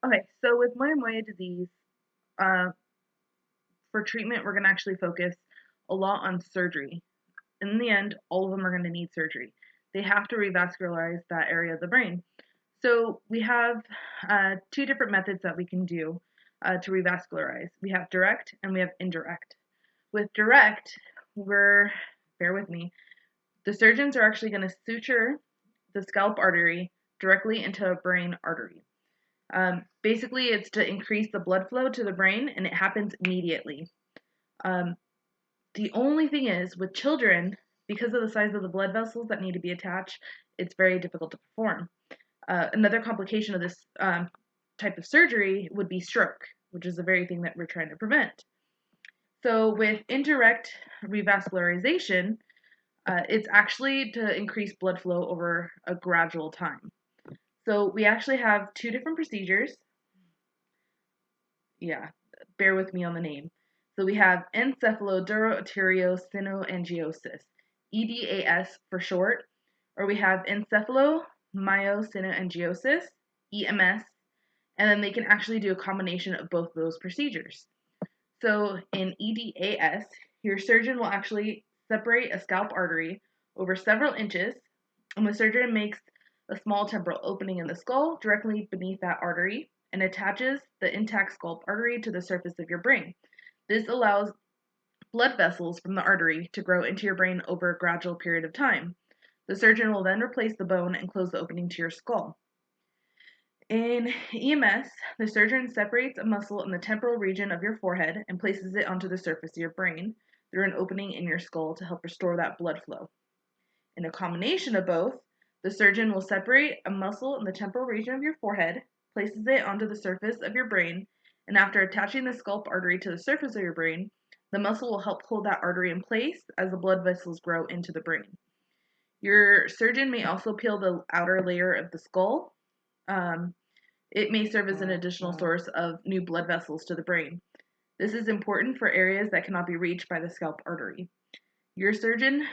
Okay, so with moyamoya disease, uh, for treatment, we're going to actually focus a lot on surgery. In the end, all of them are going to need surgery. They have to revascularize that area of the brain. So we have two different methods that we can do to revascularize. We have direct and we have indirect. With direct, bear with me, the surgeons are actually going to suture the scalp artery directly into a brain artery. Basically, it's to increase the blood flow to the brain, and it happens immediately. Um, the only thing is, with children, because of the size of the blood vessels that need to be attached, it's very difficult to perform. Another complication of this type of surgery would be stroke, which is the very thing that we're trying to prevent. So, with indirect revascularization, it's actually to increase blood flow over a gradual time. So, we actually have two different procedures. Yeah, bear with me on the name. So we have encephaloduro-arteriosinoangiosis, EDAS for short, or we have encephalomyosinoangiosis, EMS, and then they can actually do a combination of both of those procedures. So in EDAS, your surgeon will actually separate a scalp artery over several inches, and the surgeon makes a small temporal opening in the skull directly beneath that artery and attaches the intact scalp artery to the surface of your brain. This allows blood vessels from the artery to grow into your brain over a gradual period of time. The surgeon will then replace the bone and close the opening to your skull. In EMS, the surgeon separates a muscle in the temporal region of your forehead and places it onto the surface of your brain through an opening in your skull to help restore that blood flow. In a combination of both, the surgeon will separate a muscle in the temporal region of your forehead, places it onto the surface of your brain, and after attaching the scalp artery to the surface of your brain, the muscle will help hold that artery in place as the blood vessels grow into the brain. Your surgeon may also peel the outer layer of the skull. It may serve as an additional source of new blood vessels to the brain. This is important for areas that cannot be reached by the scalp artery. Your surgeon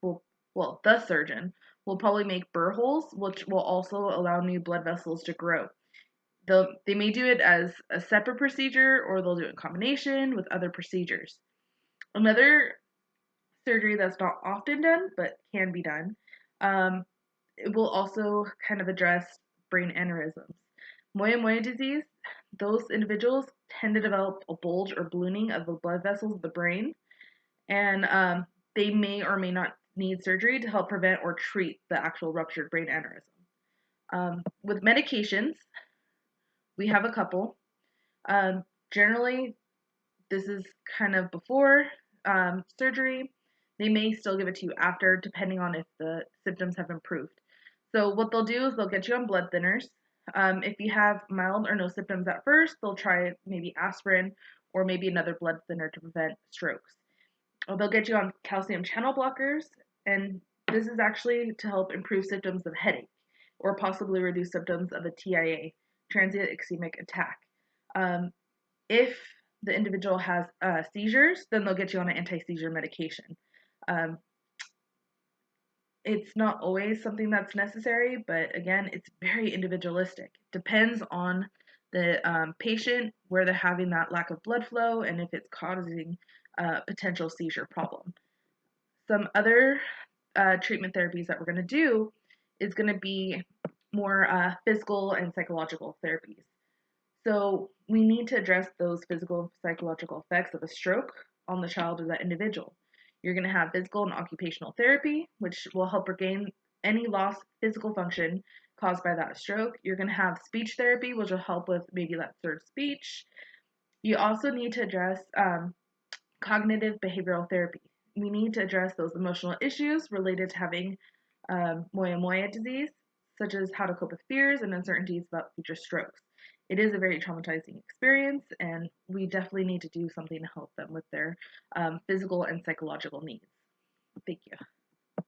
the surgeon will probably make burr holes, which will also allow new blood vessels to grow. They may do it as a separate procedure or they'll do it in combination with other procedures. Another surgery that's not often done but can be done, it will also kind of address brain aneurysms. Moyamoya disease, those individuals tend to develop a bulge or ballooning of the blood vessels of the brain, and they may or may not need surgery to help prevent or treat the actual ruptured brain aneurysm. With medications, we have a couple. Generally, this is kind of before surgery. They may still give it to you after, depending on if the symptoms have improved. So what they'll do is they'll get you on blood thinners. If you have mild or no symptoms at first, they'll try maybe aspirin or maybe another blood thinner to prevent strokes. Or they'll get you on calcium channel blockers, and this is actually to help improve symptoms of headache or possibly reduce symptoms of a TIA, transient ischemic attack. If the individual has seizures, then they'll get you on an anti-seizure medication. Um, it's not always something that's necessary, but again, it's very individualistic. Depends on the patient, where they're having that lack of blood flow, and if it's causing a potential seizure problem. Some other treatment therapies that we're going to do is going to be more physical and psychological therapies. So we need to address those physical and psychological effects of a stroke on the child or that individual. You're going to have physical and occupational therapy, which will help regain any lost physical function caused by that stroke. You're going to have speech therapy, which will help with maybe that third speech. You also need to address cognitive behavioral therapy. We need to address those emotional issues related to having moyamoya disease, such as how to cope with fears and uncertainties about future strokes. It is a very traumatizing experience, and we definitely need to do something to help them with their physical and psychological needs. Thank you.